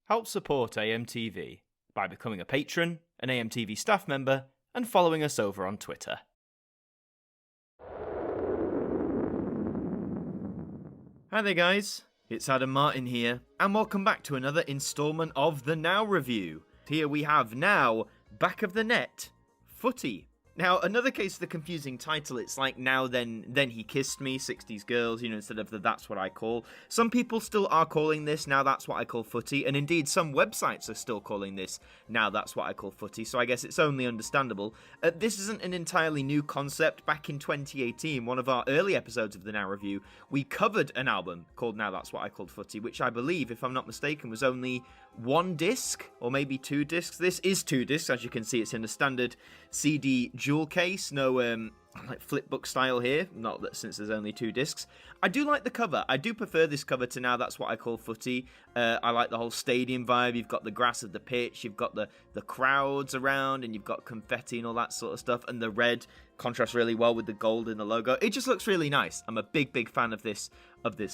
Help support AMTV by becoming a patron, an AMTV staff member, and following us over on Twitter. Hi there guys, it's Adam Martin here, and welcome back to another instalment of the Now Review. Here we have Now, Back of the Net Footie. Now, another case of the confusing title, it's like Now Then He Kissed Me, 60s Girls, instead of the That's What I Call. Some people still are calling this Now That's What I Call Footie, and indeed some websites are still calling this Now That's What I Call Footie, so I guess it's only understandable. This isn't an entirely new concept. Back in 2018, one of our early episodes of the Now Review, we covered an album called Now That's What I Called Footie, which I believe, if I'm not mistaken, was only one disc, or maybe two discs. This is two discs, as you can see, it's in a standard CD jewel case, no like flipbook style here, not that since there's only two discs. I do like the cover. I do prefer this cover to Now That's What I Call Footie. I like the whole stadium vibe. You've got the grass of the pitch, you've got the crowds around, and you've got confetti and all that sort of stuff, and the red contrasts really well with the gold in the logo. It just looks really nice. I'm a big fan of this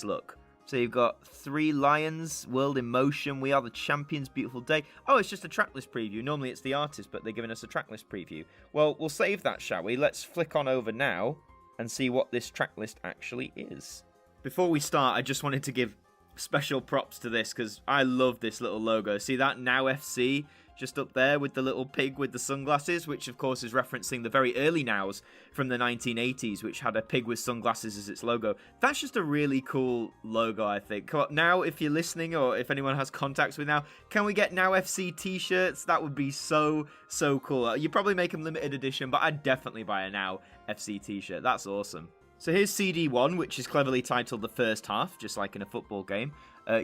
look. So you've got Three Lions, World in Motion, We Are the Champions, Beautiful Day. Oh, it's just a tracklist preview. Normally it's the artist, but they're giving us a tracklist preview. Well, we'll save that, shall we? Let's flick on over now and see what this tracklist actually is. Before we start, I just wanted to give special props to this because I love this little logo. See that NOW F.C. just up there with the little pig with the sunglasses, which of course is referencing the very early Nows from the 1980s, which had a pig with sunglasses as its logo. That's just a really cool logo, I think. Come on, now, if you're listening or if anyone has contacts with Now, can we get NOW FC t-shirts? That would be so cool. You probably make them limited edition, but I'd definitely buy a NOW FC t-shirt. That's awesome. So here's CD1, which is cleverly titled The First Half, just like in a football game.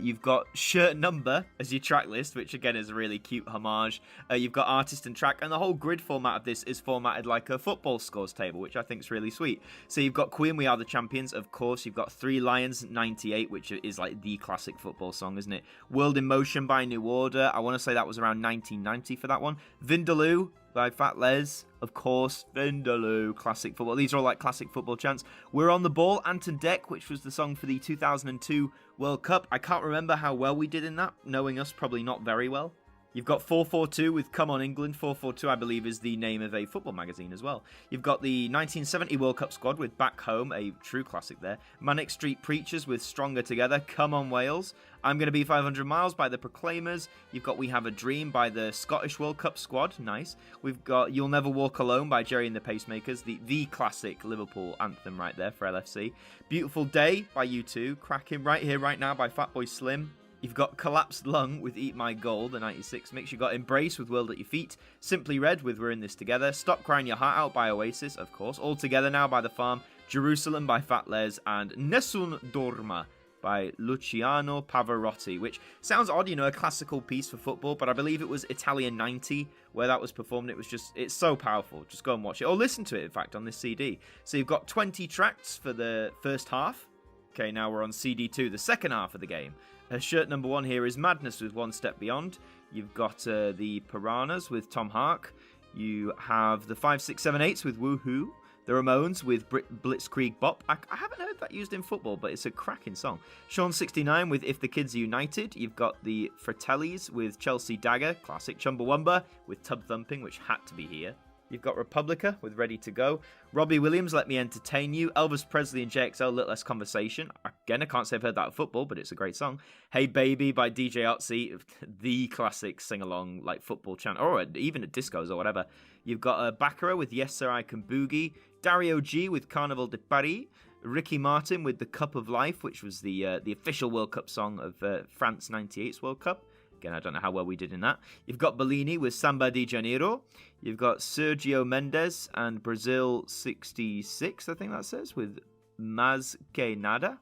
You've got shirt number as your track list, which again is a really cute homage. You've got artist and track, and the whole grid format of this is formatted like a football scores table, which I think is really sweet. So you've got Queen, We Are the Champions, of course. You've got Three Lions, 98, which is like the classic football song, isn't it? World in Motion by New Order. I want to say that was around 1990 for that one. Vindaloo by Fat Les, of course. Vindaloo, classic football. These are all like classic football chants. We're on the Ball, Anton Deck, which was the song for the 2002 World Cup. I can't remember how well we did in that. Knowing us, probably not very well. You've got 442 with Come On England. 442, I believe, is the name of a football magazine as well. You've got the 1970 World Cup squad with Back Home, a true classic there. Manic Street Preachers with Stronger Together. Come On Wales. I'm Gonna Be 500 Miles by the Proclaimers. You've got We Have a Dream by the Scottish World Cup squad. Nice. We've got You'll Never Walk Alone by Jerry and the Pacemakers. The classic Liverpool anthem right there for LFC. Beautiful Day by U2. Cracking Right Here, Right Now by Fatboy Slim. You've got Collapsed Lung with Eat My Gold, the 96 mix. You've got Embrace with World at Your Feet. Simply Red with We're In This Together. Stop Crying Your Heart Out by Oasis, of course. All Together Now by The Farm. Jerusalem by Fat Les. And Nessun Dorma by Luciano Pavarotti, which sounds odd, a classical piece for football, but I believe it was Italian 90 where that was performed. It's so powerful. Just go and watch it, or listen to it, in fact, on this CD. So you've got 20 tracks for the first half. Okay, now we're on CD2, the second half of the game. Shirt number 1 here is Madness with One Step Beyond. You've got the Piranhas with Tom Hark. You have the 5678s with Woohoo. The Ramones with Blitzkrieg Bop. I haven't heard that used in football, but it's a cracking song. Sean 69 with If the Kids Are United. You've got the Fratellis with Chelsea Dagger. Classic. Chumbawamba with Tub Thumping, which had to be here. You've got Republica with Ready to Go. Robbie Williams, Let Me Entertain You. Elvis Presley and JXL, Little Less Conversation. Again, I can't say I've heard that at football, but it's a great song. Hey Baby by DJ Otzi, the classic sing-along, like football chant, or even at discos or whatever. You've got Baccarat with Yes Sir I Can Boogie. Dario G with Carnival de Paris. Ricky Martin with The Cup of Life, which was the official World Cup song of France 98's World Cup. Again, I don't know how well we did in that. You've got Bellini with Samba de Janeiro. You've got Sergio Mendes and Brazil 66, I think that says, with Mas Que Nada.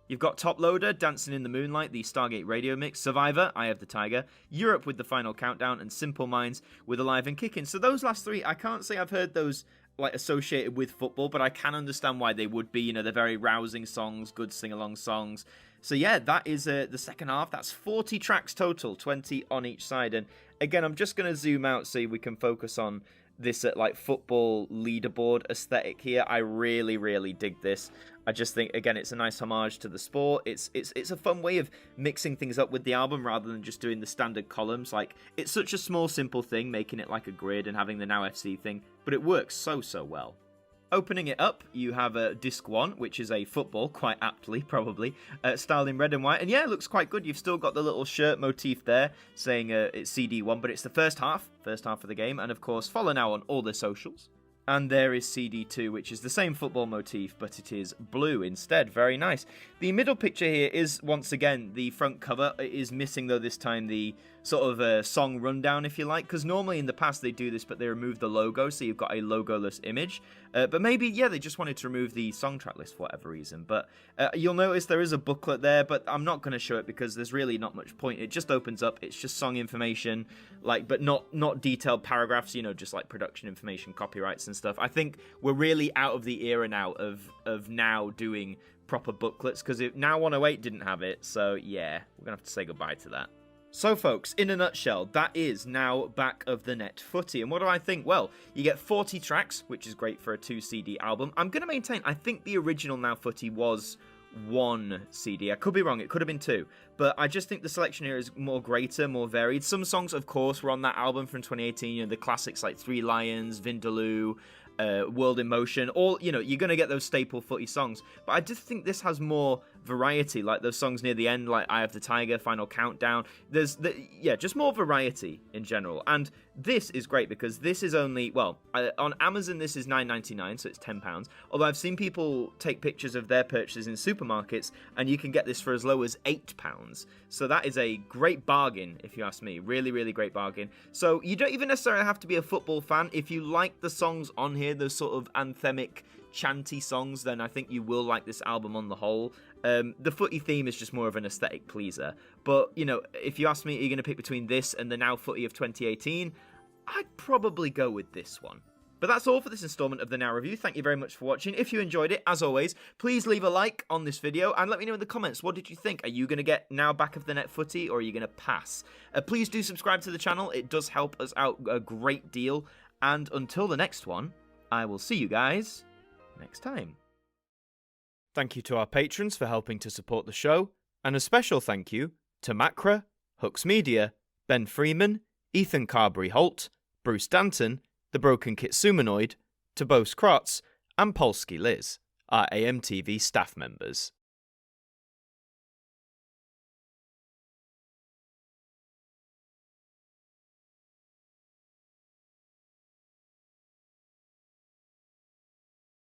You've got Top Loader, Dancing in the Moonlight, the Stargate radio mix. Survivor, Eye of the Tiger. Europe with The Final Countdown. And Simple Minds with Alive and Kicking. So those last three, I can't say I've heard those like associated with football, but I can understand why they would be. They're very rousing songs, good sing-along songs. So yeah, that is the second half. That's 40 tracks total, 20 on each side. And again, I'm just going to zoom out so we can focus on this like football leaderboard aesthetic here. I really, really dig this. I just think, again, it's a nice homage to the sport. It's a fun way of mixing things up with the album rather than just doing the standard columns. Like, it's such a small, simple thing, making it like a grid and having the NOW FC thing, but it works so, so well. Opening it up, you have disc 1, which is a football, quite aptly, probably, styled in red and white. And yeah, it looks quite good. You've still got the little shirt motif there, saying it's CD1, but it's the first half of the game. And of course, follow now on all the socials. And there is CD2, which is the same football motif, but it is blue instead. Very nice. The middle picture here is, once again, the front cover. It is missing, though, this time the sort of song rundown, if you like, because normally in the past they do this, but they remove the logo, so you've got a logoless image. But maybe, yeah, they just wanted to remove the song track list for whatever reason. But you'll notice there is a booklet there, but I'm not going to show it because there's really not much point. It just opens up. It's just song information, like, but not detailed paragraphs, you know, just like production information, copyrights and stuff. I think we're really out of the era now of now doing proper booklets, because NOW 108 didn't have it, so yeah, we're going to have to say goodbye to that. So folks, in a nutshell, that is now Back of the Net Footie. And what do I think? Well, you get 40 tracks, which is great for a 2 CD album. I'm going to maintain, I think the original NOW Footie was 1 CD. I could be wrong, it could have been 2. But I just think the selection here is more greater, more varied. Some songs, of course, were on that album from 2018, you know, the classics like Three Lions, Vindaloo, World in Motion, all, you know, you're going to get those staple footy songs, but I just think this has more variety, like those songs near the end, like Eye of the Tiger, Final Countdown. Yeah, just more variety in general. And this is great because this is only, well, on Amazon this is $9.99, so it's £10, although I've seen people take pictures of their purchases in supermarkets and you can get this for as low as £8, so that is a great bargain if you ask me. Really, really great bargain. So you don't even necessarily have to be a football fan. If you like the songs on here, those sort of anthemic chanty songs, then I think you will like this album on the whole. The footy theme is just more of an aesthetic pleaser, but you know, if you ask me, are you going to pick between this and the NOW Footie of 2018, I'd probably go with this one. But that's all for this installment of the NOW Review. Thank you very much for watching. If you enjoyed it, as always, please leave a like on this video and let me know in the comments, what did you think? Are you going to get NOW Back of the Net Footie, or are you going to pass? Please do subscribe to the channel. It does help us out a great deal. And until the next one, I will see you guys next time. Thank you to our patrons for helping to support the show, and a special thank you to Macra, Hooks Media, Ben Freeman, Ethan Carberry-Holt, Bruce Danton, The Broken Kitsumanoid, Tobos Krotz, and Polsky Liz, our AMTV staff members.